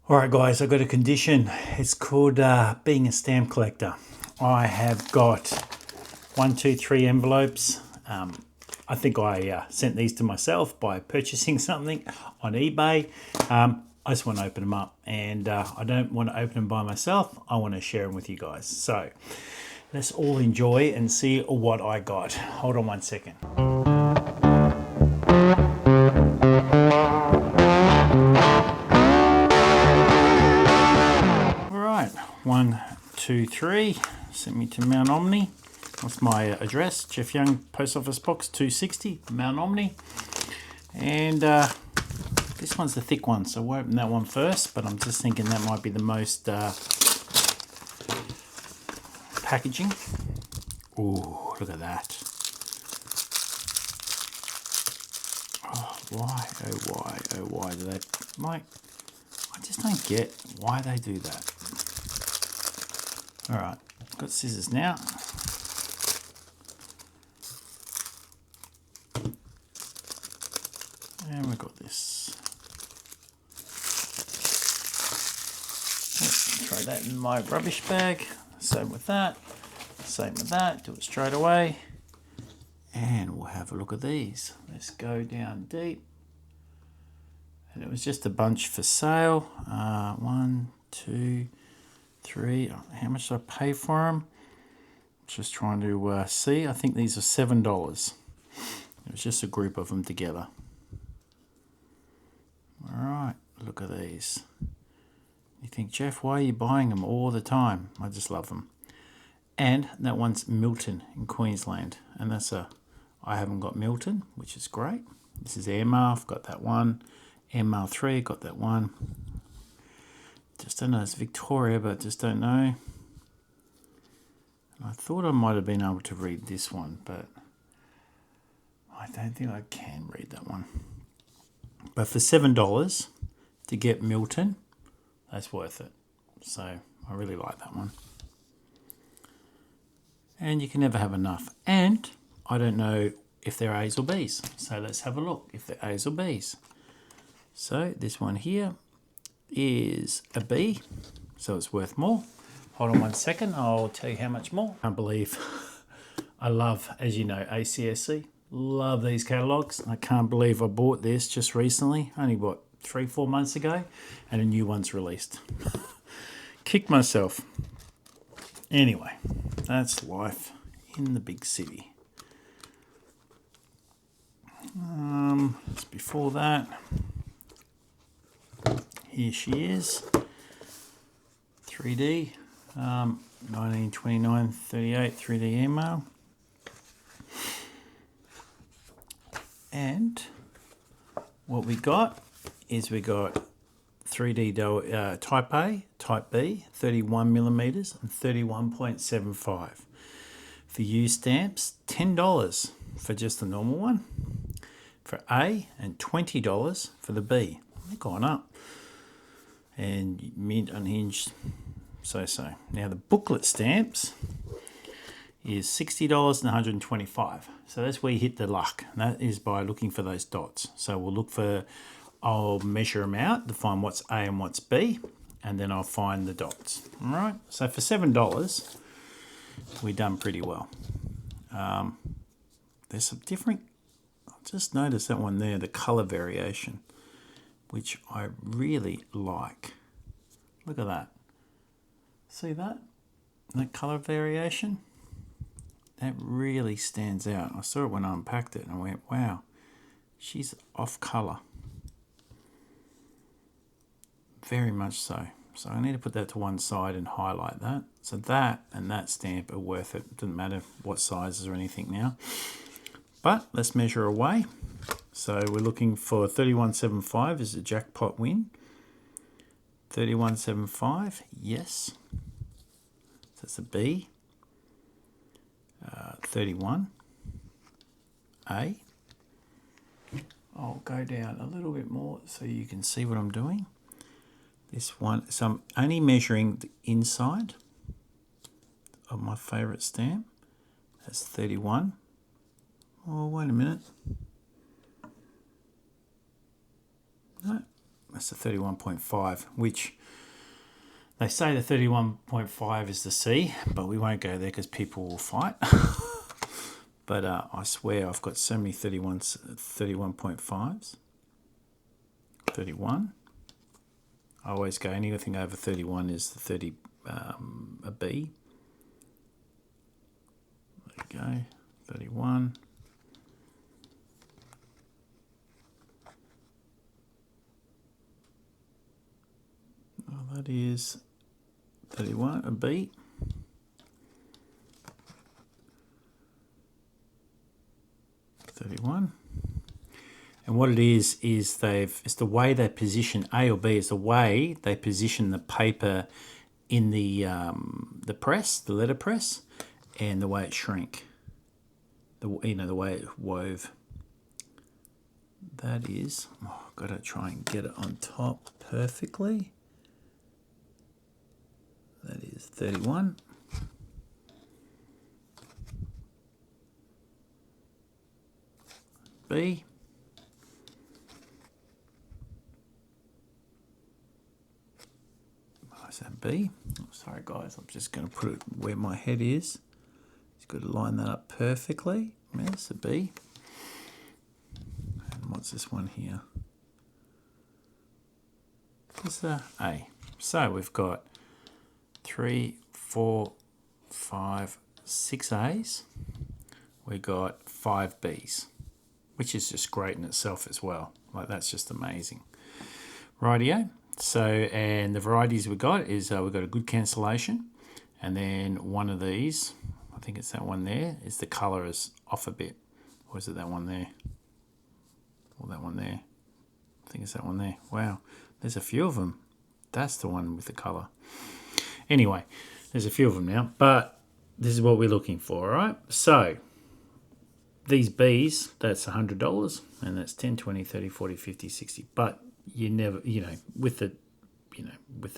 Alright guys, I've got a condition. It's called being a stamp collector. I have got 1, 2, 3 envelopes. I think I sent these to myself by purchasing something on eBay. I just want to open them up, and I don't want to open them by myself. I want to share them with you guys. So let's all enjoy and see what I got. Hold on 1 second. Alright, 1, 2, 3. Sent me to Mount Omni. That's my address, Jeff Young, Post Office Box 260, Mount Omni. And this one's the thick one, so we'll open that one first, but I'm just thinking that might be the most packaging. Ooh, look at that. Oh, why, oh why do they, like, I just don't get why they do that. All right, I've got scissors now. And we've got this. Throw that in my rubbish bag. Same with that. Same with that. Do it straight away. And we'll have a look at these. Let's go down deep. And it was just a bunch for sale. 1, 2, 3. How much did I pay for them? Just trying to see. I think these are $7. It was just a group of them together. Alright, look at these. You think, Jeff, why are you buying them all the time? I just love them. And that one's Milton in Queensland. And that's I haven't got Milton, which is great. This is Airmail, I've got that one. Airmail 3, got that one. Just don't know, it's Victoria, but just don't know. I thought I might have been able to read this one, but I don't think I can read that one. But for $7 to get Milton, that's worth it. So I really like that one. And you can never have enough. And I don't know if they're A's or B's. So let's have a look if they're A's or B's. So this one here is a B. So it's worth more. Hold on 1 second. I'll tell you how much more. I can't believe I love, as you know, ACSC. Love these catalogs. I can't believe I bought this just recently. Only what, 3-4 months ago, and a new one's released. Kicked myself. Anyway, that's life in the big city. Just before that, here she is. 3D, 1929-38 3D Airmail. And what we got is we got 3D Type A, Type B, 31 millimeters and 31.75. For used stamps, $10 for just the normal one. For A, and $20 for the B. They've gone up. And mint, unhinged, so. Now the booklet stamps is $60 and $125. So that's where you hit the luck. And that is by looking for those dots. So we'll look for, I'll measure them out to find what's A and what's B, and then I'll find the dots. All right. So for $7, we've done pretty well. There's some different, I just noticed that one there, the color variation, which I really like. Look at that. See that? That color variation? That really stands out. I saw it when I unpacked it and I went, wow, she's off color. Very much so. So I need to put that to one side and highlight that. So that and that stamp are worth it. Doesn't matter what sizes or anything now. But let's measure away. So we're looking for 31.75 is a jackpot win. 31.75, yes. That's a B. 31. A. I'll go down a little bit more so you can see what I'm doing. This one, so I'm only measuring the inside of my favourite stamp. That's 31. Oh, wait a minute. No, That's the 31.5, which they say the 31.5 is the C, but we won't go there because people will fight. But I swear I've got so many 31.5s. 31. I always go anything over 31 is the 30 a B. There you go, 31. Oh, that is 31 a B. And what it is it's the way they position A or B is the way they position the paper in the press, the letter press, and the way it shrank. The way it wove. That is, I've got to try and get it on top perfectly. That is 31. B. Is that B? Oh, sorry guys, I'm just going to put it where my head is. Just got to line that up perfectly. There's a B. And what's this one here? It's a A. So we've got 3, 4, 5, 6 A's. We got 5 B's, which is just great in itself as well. Like, that's just amazing. Rightio. So, and the varieties we got is we've got a good cancellation, and then one of these, I think it's that one there, is the colour is off a bit. Or is it that one there? Or that one there? I think it's that one there. Wow, there's a few of them. That's the one with the colour. Anyway, there's a few of them now, but this is what we're looking for, all right? So, these B's, that's $100, and that's 10, 20, 30, 40, 50, 60. But you never, with the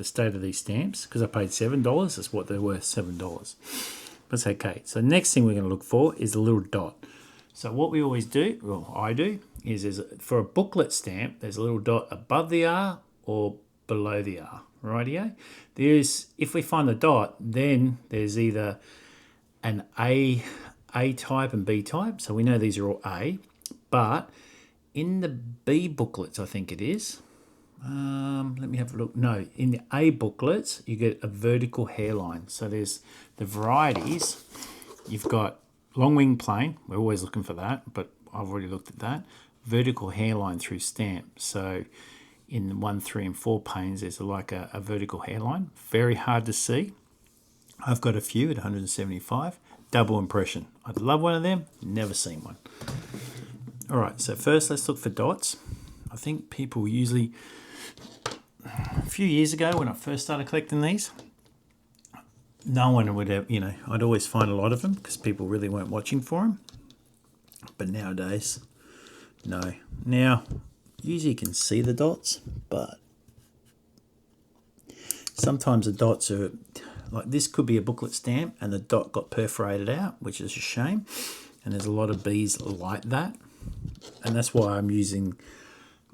state of these stamps, because I paid $7, that's what they're worth, $7. That's okay. So next thing we're going to look for is a little dot. So what we always do, well, I do, is for a booklet stamp, there's a little dot above the R or below the R, rightio? If we find the dot, then there's either an A type and B type. So we know these are all A, but in the B booklets, I think it is. Let me have a look. No, in the A booklets, you get a vertical hairline. So there's the varieties. You've got long wing plain. We're always looking for that, but I've already looked at that. Vertical hairline through stamp. So in 1, 3, and 4 panes, there's like a vertical hairline. Very hard to see. I've got a few at 175. Double impression. I'd love one of them. Never seen one. All right, so first let's look for dots. I think people usually, a few years ago when I first started collecting these, no one would have, I'd always find a lot of them because people really weren't watching for them. But nowadays, no. Now, usually you can see the dots, but sometimes the dots are, like this could be a booklet stamp and the dot got perforated out, which is a shame. And there's a lot of B's like that. And that's why I'm using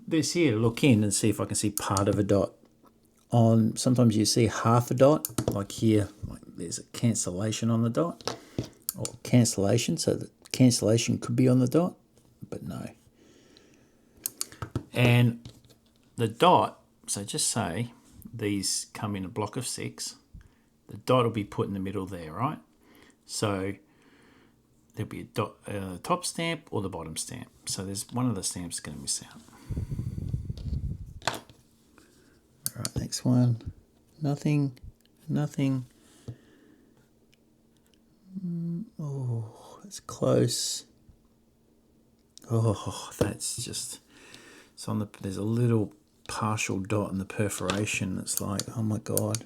this here to look in and see if I can see part of a dot. Sometimes you see half a dot, like here, like there's a cancellation on the dot, or cancellation, so the cancellation could be on the dot, but no. And the dot, so just say these come in a block of 6, the dot will be put in the middle there, right? So there'll be a dot, top stamp or the bottom stamp. So there's one of the stamps going to miss out. All right, next one. Nothing. Oh, that's close. Oh, that's just, it's on there's a little partial dot in the perforation. It's like, oh my God.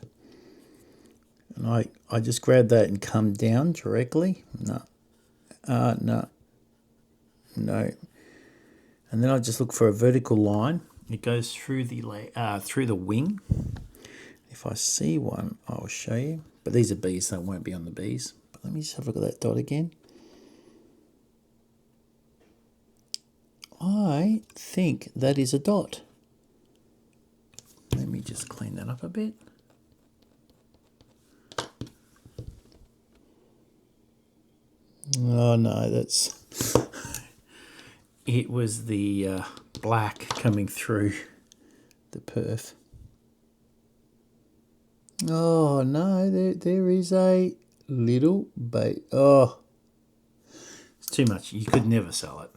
And I just grab that and come down directly. No. No. And then I just look for a vertical line. It goes through the wing. If I see one, I'll show you. But these are B's, so it won't be on the B's. But let me just have a look at that dot again. I think that is a dot. Let me just clean that up a bit. Oh no, that's... It was the black coming through the perf. Oh no, there is a little bait. Oh, it's too much. You could never sell it.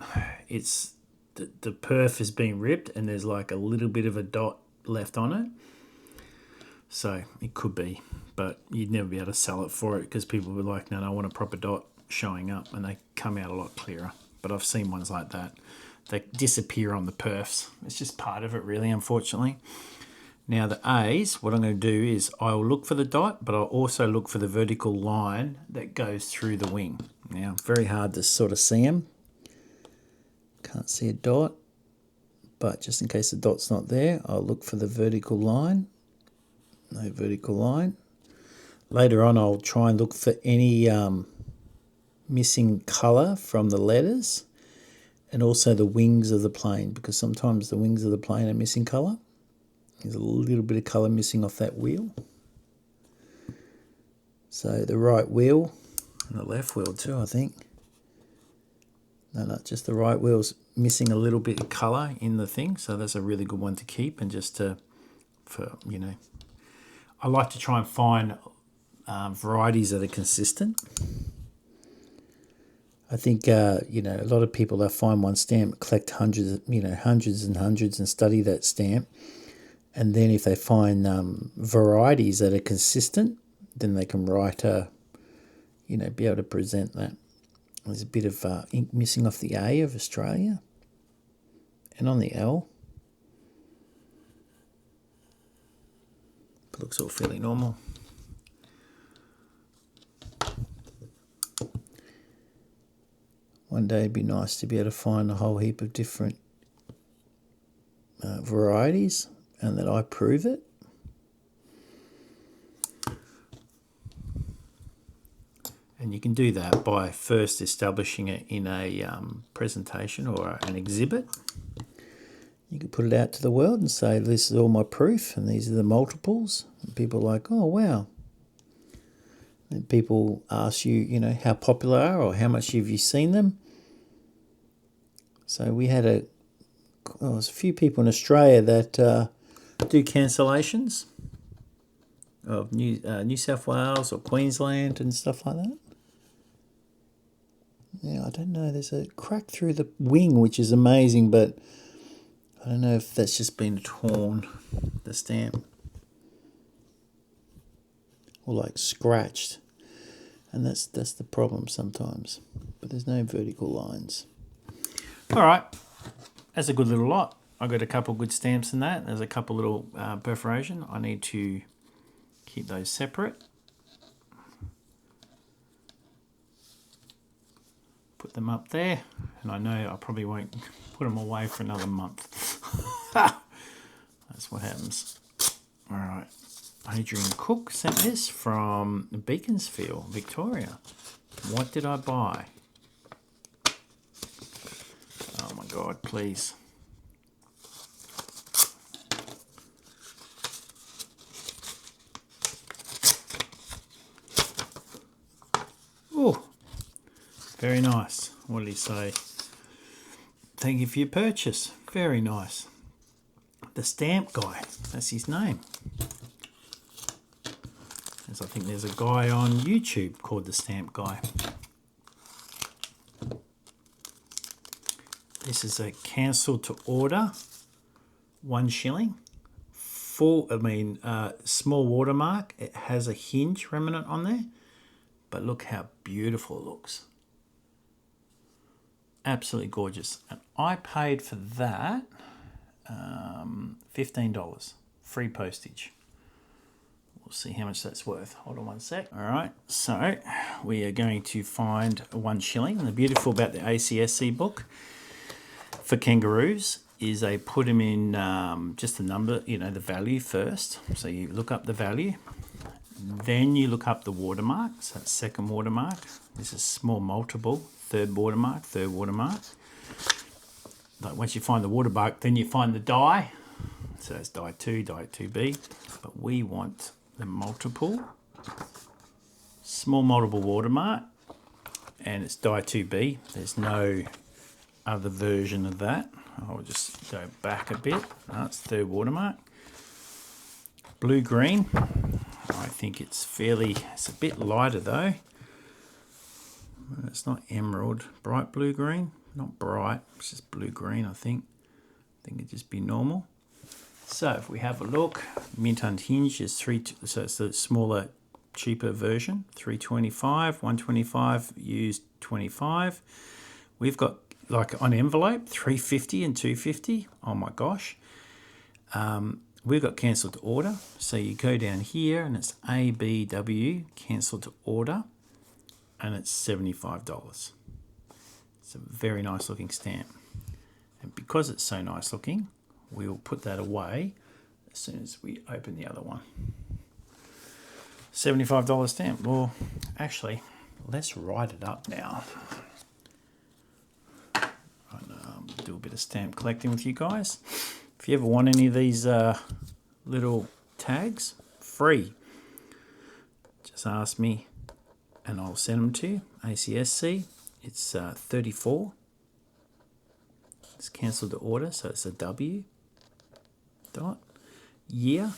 It's the perf is being ripped and there's like a little bit of a dot left on it. So it could be, but you'd never be able to sell it for it because people were like, no, I want a proper dot showing up, and they come out a lot clearer. But I've seen ones like that. They disappear on the perfs. It's just part of it, really, unfortunately. Now the A's, what I'm going to do is I'll look for the dot, but I'll also look for the vertical line that goes through the wing. Now, very hard to sort of see them. Can't see a dot, but just in case the dot's not there, I'll look for the vertical line. No vertical line. Later on, I'll try and look for any missing colour from the letters and also the wings of the plane, because sometimes the wings of the plane are missing colour. There's a little bit of colour missing off that wheel. So the right wheel and the left wheel too, I think. No, just the right wheel's missing a little bit of colour in the thing, so that's a really good one to keep, and just to, for, you know, I like to try and find varieties that are consistent. I think, you know, a lot of people, they find one stamp, collect hundreds and hundreds and study that stamp. And then if they find varieties that are consistent, then they can write you know, be able to present that. There's a bit of ink missing off the A of Australia and on the L. It looks all fairly normal. One day it'd be nice to be able to find a whole heap of different varieties and that I prove it. And you can do that by first establishing it in a presentation or an exhibit. You can put it out to the world and say, this is all my proof and these are the multiples. And people are like, oh, wow. And people ask you, you know, how popular are or how much have you seen them? So we had there's a few people in Australia that do cancellations of New South Wales or Queensland and stuff like that. Yeah, I don't know. There's a crack through the wing, which is amazing, but I don't know if that's just been torn, the stamp, or like scratched, and that's the problem sometimes. But there's no vertical lines. All right, that's a good little lot. I got a couple good stamps in that. There's a couple little perforation. I need to keep those separate. Put them up there, and I know I probably won't put them away for another month. That's what happens. All right, Adrian Cook sent this from Beaconsfield, Victoria. What did I buy? Oh my God, please. Oh, very nice. What did he say? Thank you for your purchase. Very nice. The Stamp Guy. That's his name. As I think there's a guy on YouTube called The Stamp Guy. This is a cancel to order. 1 shilling. Small watermark. It has a hinge remnant on there. But look how beautiful it looks. Absolutely gorgeous. And I paid for that $15. Free postage. We'll see how much that's worth. Hold on one sec. All right, so we are going to find 1 shilling. And the beautiful about the ACSC book for kangaroos is they put them in just the number, you know, the value first. So you look up the value. Then you look up the watermark. So that's second watermark. This is small multiple. Third watermark. Like once you find the watermark, then you find the die. So it's die 2, die 2B, but we want the multiple, small multiple watermark, and it's die 2B. There's no other version of that. I'll just go back a bit. That's third watermark. Blue-green, I think it's a bit lighter though. It's not emerald, bright blue-green, not bright, it's just blue-green I think. I think it'd just be normal. So if we have a look, mint unhinged is so it's the smaller, cheaper version, 325, 125, used 25. We've got like on envelope 350 and 250. Oh my gosh. We've got cancelled to order. So you go down here and it's ABW, cancelled to order, and it's $75. It's a very nice looking stamp. And because it's so nice looking, we will put that away as soon as we open the other one. $75 stamp. Well, actually, let's write it up now. Do a bit of stamp collecting with you guys. If you ever want any of these little tags, free, just ask me and I'll send them to you. ACSC, it's 34. It's cancelled the order, so it's a W. Dot. Year.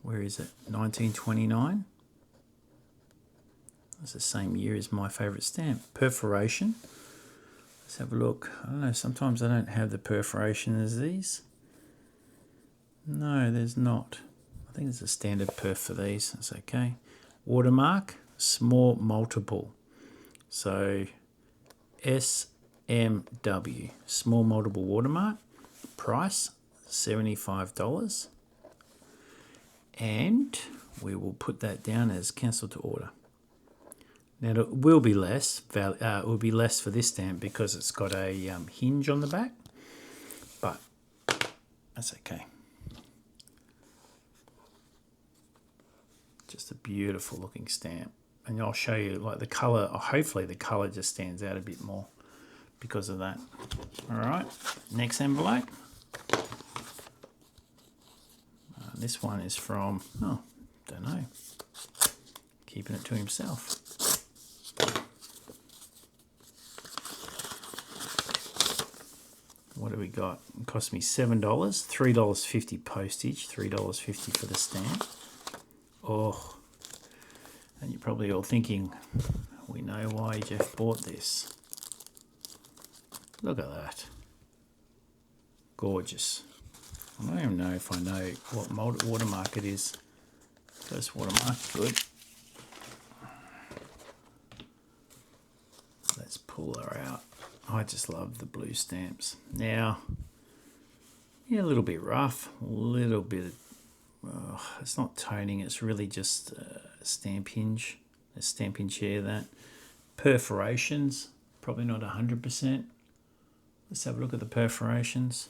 Where is it? 1929. It's the same year as my favourite stamp. Perforation. Let's have a look. I don't know, sometimes I don't have the perforation as these. No, there's not. I think there's a standard perf for these. That's okay. Watermark, small multiple. So SMW, small multiple watermark. Price, $75. And we will put that down as cancelled to order. Now it will be less. It will be less for this stamp because it's got a hinge on the back, but that's okay. Just a beautiful looking stamp, and I'll show you like the color. Hopefully the color just stands out a bit more because of that. All right, next envelope. This one is from, oh, don't know, keeping it to himself. What do we got? It cost me $7, $3.50 postage, $3.50 for the stamp. Oh, and you're probably all thinking, we know why Jeff bought this. Look at that. Gorgeous. I don't even know if I know what watermark it is. First watermark, good. Let's pull her out. I just love the blue stamps. Now, yeah, a little bit rough, a little bit, it's not toning, it's really just a stamp hinge here, that. Perforations, probably not 100%. Let's have a look at the perforations.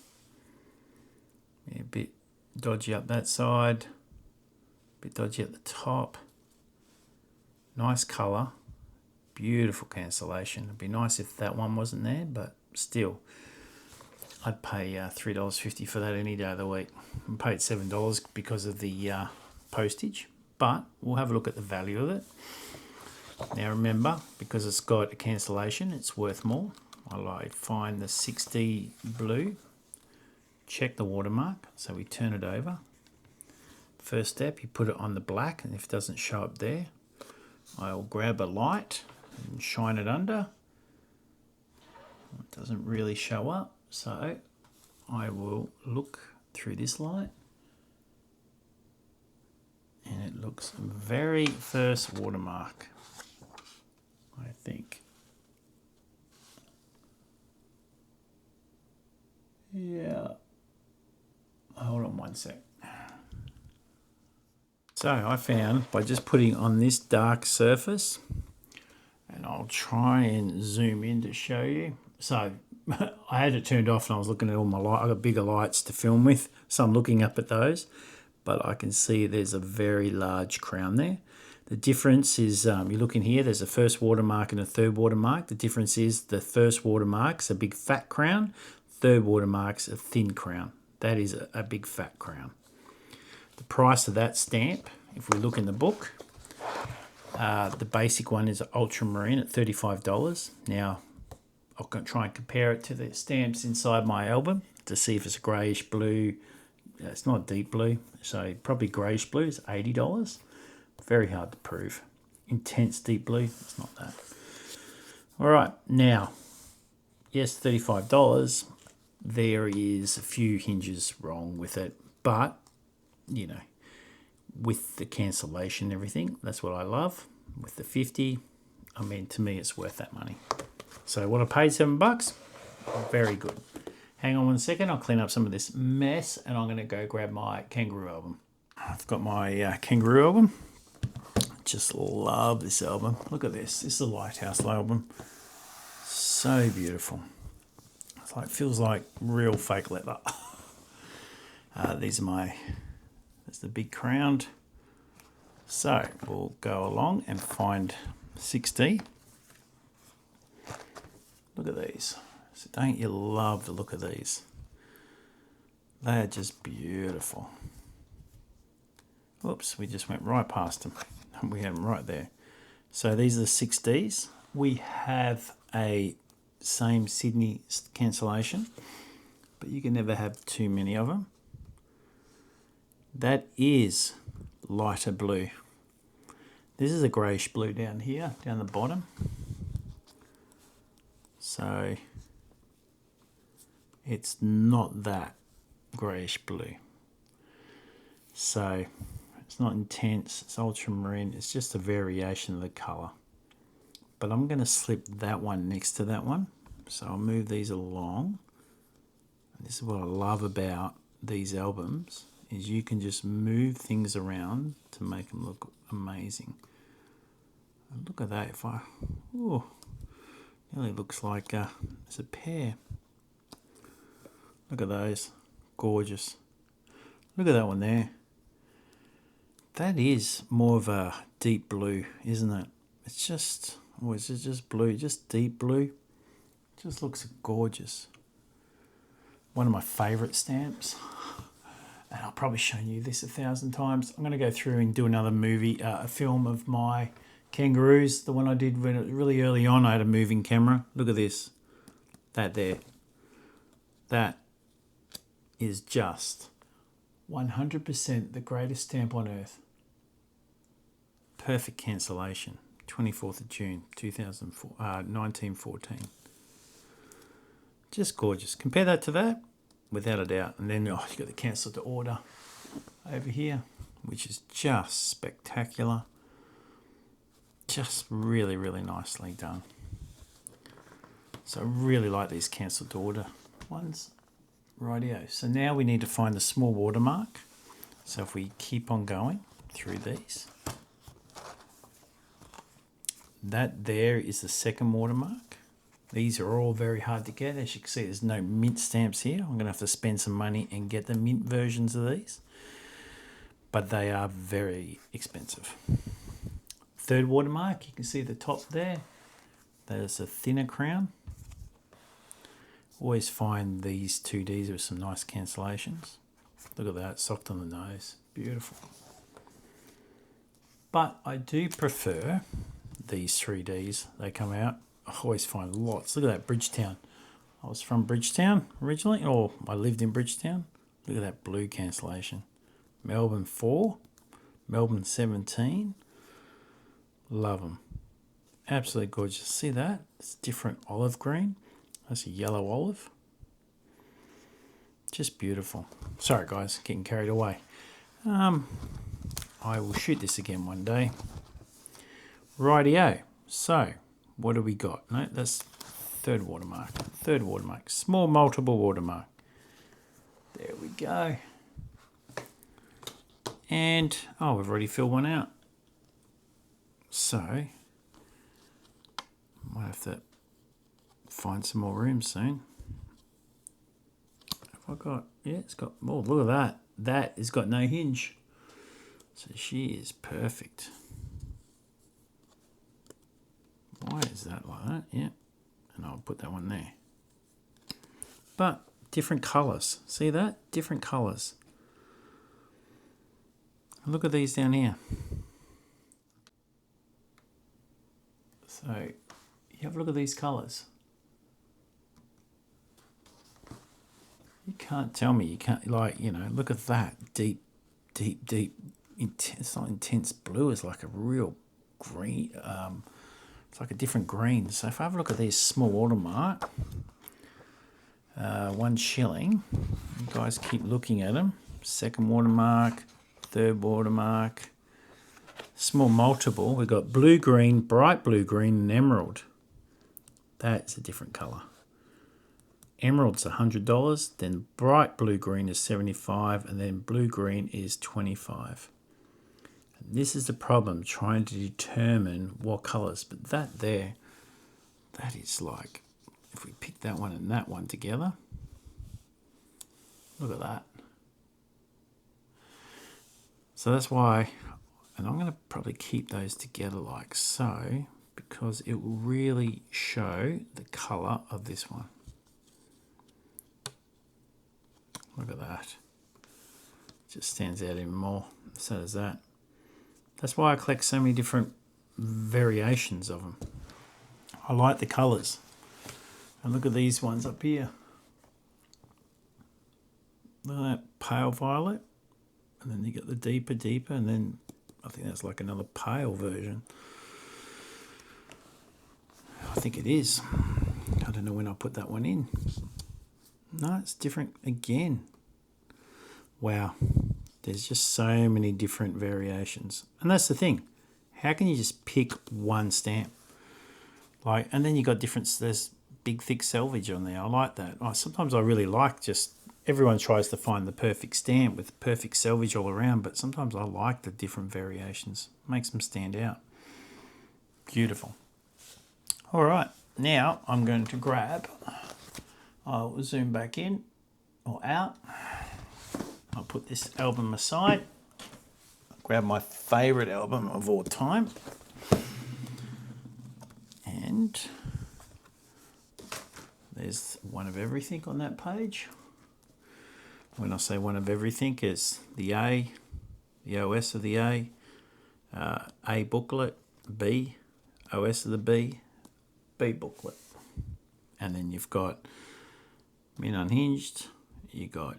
Yeah, a bit dodgy up that side, a bit dodgy at the top. Nice colour, beautiful cancellation. It'd be nice if that one wasn't there, but still, I'd pay $3.50 for that any day of the week. I paid $7 because of the postage, but we'll have a look at the value of it. Now remember, because it's got a cancellation, it's worth more. I find the 6D blue. Check the watermark, so we turn it over. First step, you put it on the black, and if it doesn't show up there, I'll grab a light and shine it under. It doesn't really show up, so I will look through this light, and it looks very first watermark, I think. Yeah. Hold on one sec. So I found by just putting on this dark surface, and I'll try and zoom in to show you. So I had it turned off and I was looking at all my lights. I got bigger lights to film with, so I'm looking up at those, but I can see there's a very large crown there. The difference is, you look in here, there's a first watermark and a third watermark. The difference is the first watermark's a big fat crown. third watermark's a thin crown. That is a big fat crown. The price of that stamp, if we look in the book, the basic one is ultramarine at $35. Now, I'll try and compare it to the stamps inside my album to see if it's a greyish blue. It's not deep blue, so probably greyish blue is $80. Very hard to prove. Intense deep blue, it's not that. All right, now, yes, $35. There is a few hinges wrong with it, but, you know, with the cancellation and everything, that's what I love. With the 50, I mean, to me, it's worth that money. So what I paid, $7, very good. Hang on 1 second, I'll clean up some of this mess and I'm going to go grab my Kangaroo album. I've got my Kangaroo album. Just love this album. Look at this. This is a Lighthouse album. So beautiful. It's like, feels like real fake leather. These are that's the big crown. So we'll go along and find 6D. Look at these. So don't you love the look of these? They are just beautiful. Whoops, we just went right past them. We had them right there. So these are the 6Ds. We have a same Sydney cancellation, but you can never have too many of them. That is lighter blue. This is a greyish blue down here, down the bottom. So it's not that greyish blue. So it's not intense, it's ultramarine, it's just a variation of the colour. But I'm going to slip that one next to that one. So I'll move these along. And this is what I love about these albums, is you can just move things around to make them look amazing. And look at that, if I, ooh, nearly looks like it's a pear. Look at those, gorgeous. Look at that one there. That is more of a deep blue, isn't it? It's just, or is it just blue? Just deep blue. Just looks gorgeous. One of my favourite stamps. And I've probably shown you this 1,000 times. I'm going to go through and do another movie, a film of my Kangaroos. The one I did when really early on, I had a moving camera. Look at this. That there. That is just 100% the greatest stamp on earth. Perfect cancellation. 24th of June, 1914. Just gorgeous. Compare that to that, without a doubt. And then you've got the cancel to order over here, which is just spectacular. Just really, really nicely done. So I really like these cancel to order ones. Rightio. So now we need to find the small watermark. So if we keep on going through these, that there is the second watermark. These are all very hard to get. As you can see, there's no mint stamps here. I'm going to have to spend some money and get the mint versions of these. But they are very expensive. Third watermark, you can see the top there. That is a thinner crown. Always find these 2Ds with some nice cancellations. Look at that, soft on the nose. Beautiful. But I do prefer these 3Ds. They come out. I always find lots. Look at that, Bridgetown. I was from Bridgetown originally, or I lived in Bridgetown. Look at that blue cancellation. Melbourne 4, Melbourne 17. Love them. Absolutely gorgeous. See that? It's different olive green. That's a yellow olive. Just beautiful. Sorry guys, getting carried away. I will shoot this again one day. Rightio. So, what do we got? No, that's third watermark. Third watermark. Small multiple watermark. There we go. And, oh, we've already filled one out. So, might have to find some more room soon. Have I got, yeah, it's got, oh, look at that. That has got no hinge. So she is perfect. Why is that like that? Yeah. And I'll put that one there. but different colours. See that? Different colours. Look at these down here. So you have a look at these colours. You can't tell me, you can't, like, you know, look at that. Deep, intense, it's not intense blue, it's like a real green, it's like a different green. So if I have a look at these small watermark, 1 shilling, you guys keep looking at them. Second watermark, third watermark, small multiple. We've got blue green, bright blue green, and emerald. That's a different colour. Emerald's $100, then bright blue green is $75, and then blue green is $25. And this is the problem, trying to determine what colours. But that there, that is like, if we pick that one and that one together, look at that. So that's why, and I'm going to probably keep those together like so, because it will really show the colour of this one. Look at that. It just stands out even more. So does that. That's why I collect so many different variations of them. I like the colours. And look at these ones up here. Look at that pale violet. And then you get the deeper, and then I think that's like another pale version. I think it is. I don't know when I put that one in. No, it's different again. Wow. There's just so many different variations. And that's the thing. How can you just pick one stamp? Like, and then you got different, there's big thick selvage on there. I like that. Sometimes I really like just, everyone tries to find the perfect stamp with perfect selvage all around, but sometimes I like the different variations. Makes them stand out. Beautiful. All right, now I'm going to grab, I'll zoom back in or out. I'll put this album aside. I'll grab my favourite album of all time. And there's one of everything on that page. When I say one of everything, it's the A, the OS of the A booklet, B, OS of the B booklet. And then you've got Mint Unhinged, you got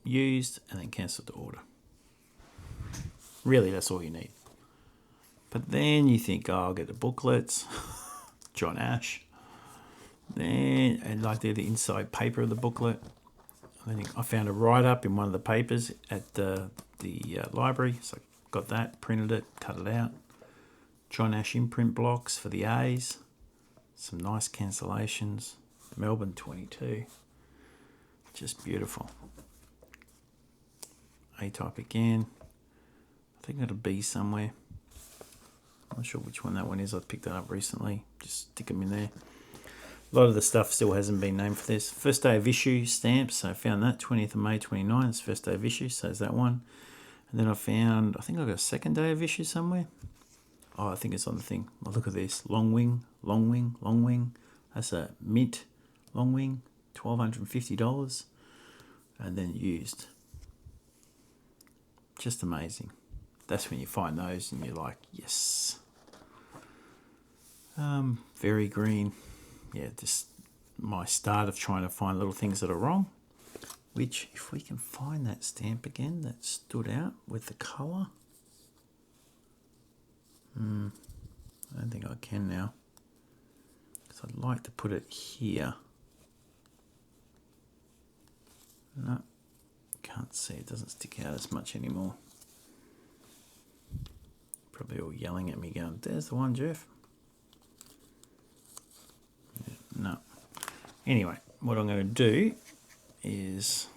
Used, and then Cancelled to Order. Really, that's all you need. But then you think, oh, I'll get the booklets, John Ash. Then, and like the inside paper of the booklet. And then I found a write-up in one of the papers at the library. So I got that, printed it, cut it out. John Ash imprint blocks for the A's. Some nice cancellations. Melbourne 22. Just beautiful. A-type again. I think it'll be somewhere. I'm not sure which one that one is. I picked that up recently. Just stick them in there. A lot of the stuff still hasn't been named for this. First day of issue stamps. So I found that 20th of May 29. It's first day of issue. So there's that one. And then I found, I think I got a second day of issue somewhere. Oh, I think it's on the thing. Oh, look at this. Long wing, long wing, long wing. That's a mint long wing. $1,250. And then Used. Just amazing. That's when you find those and you're like, yes. Very green. Yeah, just my start of trying to find little things that are wrong. Which, if we can find that stamp again that stood out with the colour. I don't think I can now. Because I'd like to put it here. No, can't see. It doesn't stick out as much anymore. Probably all yelling at me going, there's the one, Jeff. Yeah, no. Anyway, what I'm going to do is,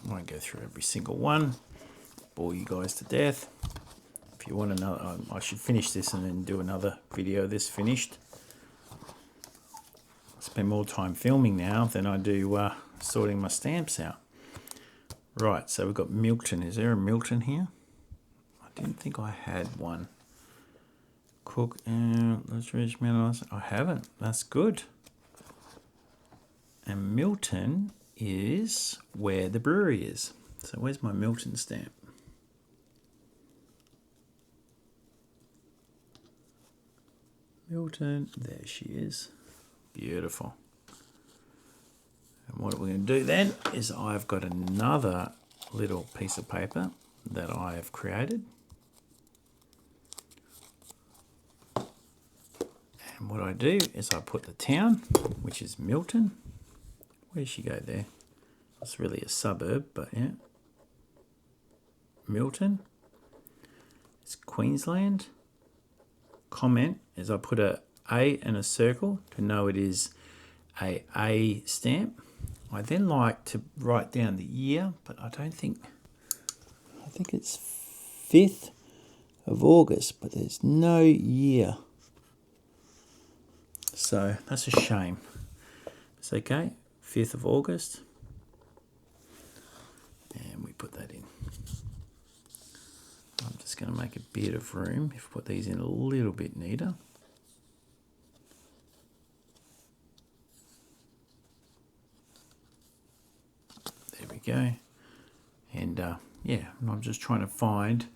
I won't go through every single one, bore you guys to death. If you want another, I should finish this and then do another video of this finished. I spend more time filming now than I do sorting my stamps out. Right, so we've got Milton. Is there a Milton here? I didn't think I had one. Cook and let's reach. I haven't. That's good. And Milton is where the brewery is. So where's my Milton stamp? Milton, there she is. Beautiful. And what we're going to do then is I've got another little piece of paper that I have created. And what I do is I put the town, which is Milton. Where does she go there? It's really a suburb, but yeah. Milton. It's Queensland. Comment is I put a A and a circle to know it is a A stamp. I then like to write down the year, but I think it's 5th of August, but there's no year. So that's a shame. It's okay, 5th of August. And we put that in. I'm just going to make a bit of room. If we put these in a little bit neater. There we go. And yeah, I'm just trying to find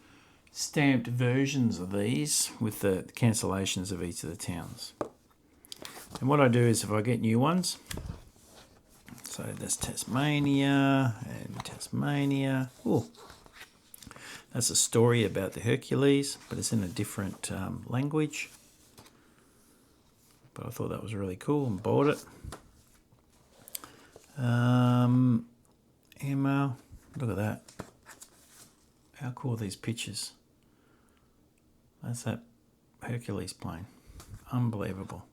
stamped versions of these with the cancellations of each of the towns. And what I do is if I get new ones, so that's Tasmania and Tasmania. Oh, that's a story about the Hercules, but it's in a different language. But I thought that was really cool and bought it. Email, look at that. How cool are these pictures? That's that Hercules plane. Unbelievable.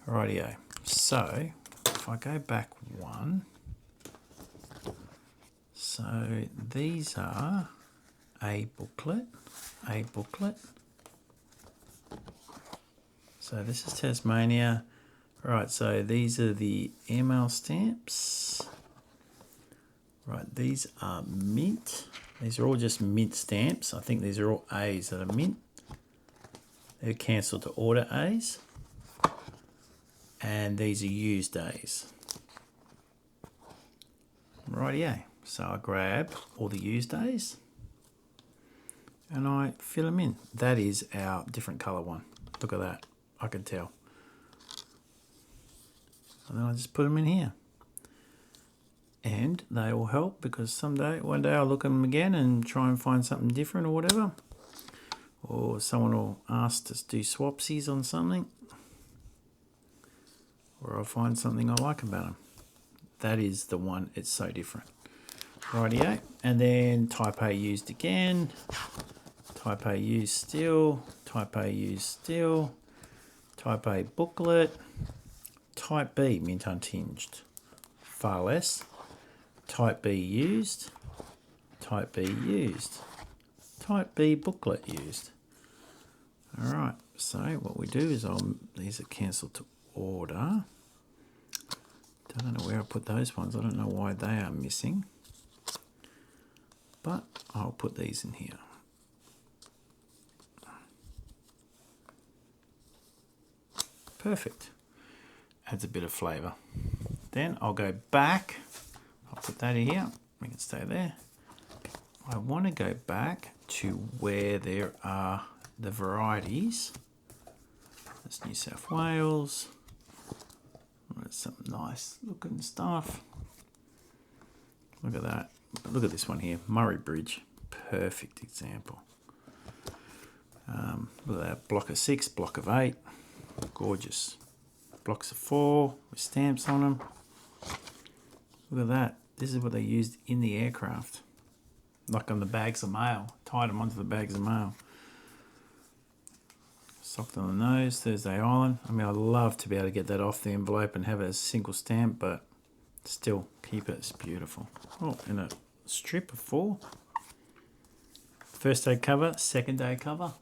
Rightio. So if I go back one, so these are a booklet. So this is Tasmania. Right, so these are the email stamps. Right, these are mint. These are all just mint stamps. I think these are all A's that are mint. They're cancelled to order A's. And these are used A's. Rightio. So I grab all the used A's and I fill them in. That is our different colour one. Look at that. I can tell. And then I just put them in here. And they will help because one day I'll look at them again and try and find something different or whatever. Or someone will ask to do swapsies on something. Or I'll find something I like about them. That is the one, it's so different. Rightio. And then type A used again. Type A used still. Type A used still. Type A booklet. Type B mint untinged. Far less. Type B used. Type B used. Type B booklet used. Alright, so what we do is these are cancelled to order. I don't know where I put those ones. I don't know why they are missing. But I'll put these in here. Perfect. Adds a bit of flavour. Then I'll go back. I'll put that in here. We can stay there. I want to go back to where there are the varieties. That's New South Wales. That's some nice looking stuff. Look at that. Look at this one here. Murray Bridge. Perfect example. Look at that. Block of 6, block of 8. Gorgeous. Blocks of 4 with stamps on them. Look at that. This is what they used in the aircraft. Like on the bags of mail. Tied them onto the bags of mail. Socked on the nose, Thursday Island. I mean, I'd love to be able to get that off the envelope and have it as a single stamp, but still keep it. It's beautiful. Oh, and a strip of 4. First day cover, second day cover.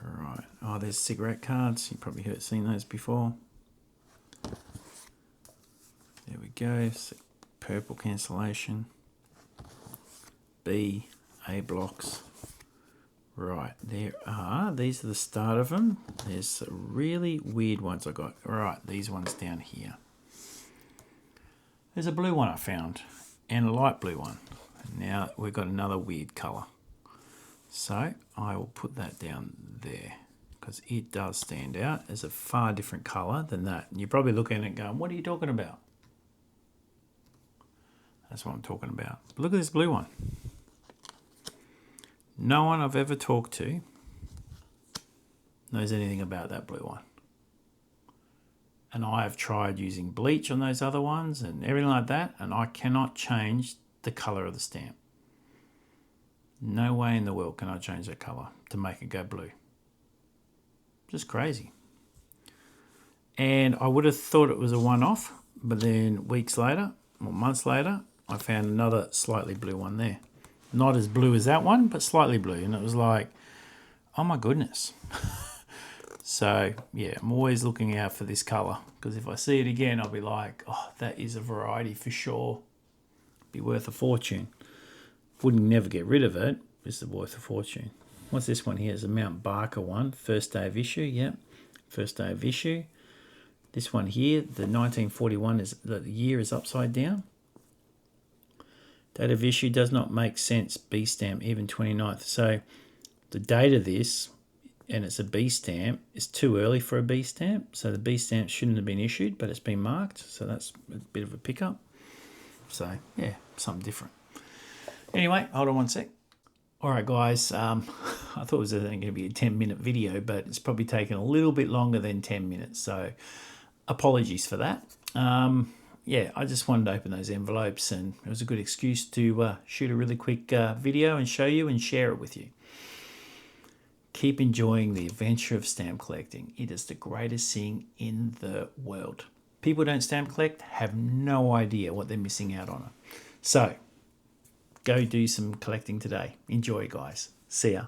Alright. Oh, there's cigarette cards. You probably seen those before. There we go. Purple cancellation. B, A blocks. Right, these are the start of them. There's some really weird ones I got. Right, these ones down here. There's a blue one I found and a light blue one. Now we've got another weird colour. So I will put that down there because it does stand out as a far different colour than that. And you're probably looking at it going, what are you talking about? That's what I'm talking about. Look at this blue one. No one I've ever talked to knows anything about that blue one. And I have tried using bleach on those other ones and everything like that, and I cannot change the colour of the stamp. No way in the world can I change that colour to make it go blue. Just crazy. And I would have thought it was a one-off, but then weeks later, or months later, I found another slightly blue one there. Not as blue as that one, but slightly blue. And it was like, oh my goodness. So, yeah, I'm always looking out for this colour. Because if I see it again, I'll be like, oh, that is a variety for sure. Be worth a fortune. Wouldn't never get rid of it. It's worth a fortune. What's this one here? It's a Mount Barker one. First day of issue, yep. First day of issue. This one here, the 1941, is the year is upside down. Date of issue does not make sense. B stamp, even 29th. So the date of this, and it's a B stamp, is too early for a B stamp. So the B stamp shouldn't have been issued, but it's been marked. So that's a bit of a pickup. So yeah, something different. Anyway, hold on one sec. All right, guys. I thought it was only going to be a 10-minute video, but it's probably taken a little bit longer than 10 minutes. So apologies for that. Yeah, I just wanted to open those envelopes, and it was a good excuse to shoot a really quick video and show you and share it with you. Keep enjoying the adventure of stamp collecting. It is the greatest thing in the world. People who don't stamp collect have no idea what they're missing out on it. So, go do some collecting today. Enjoy, guys. See ya.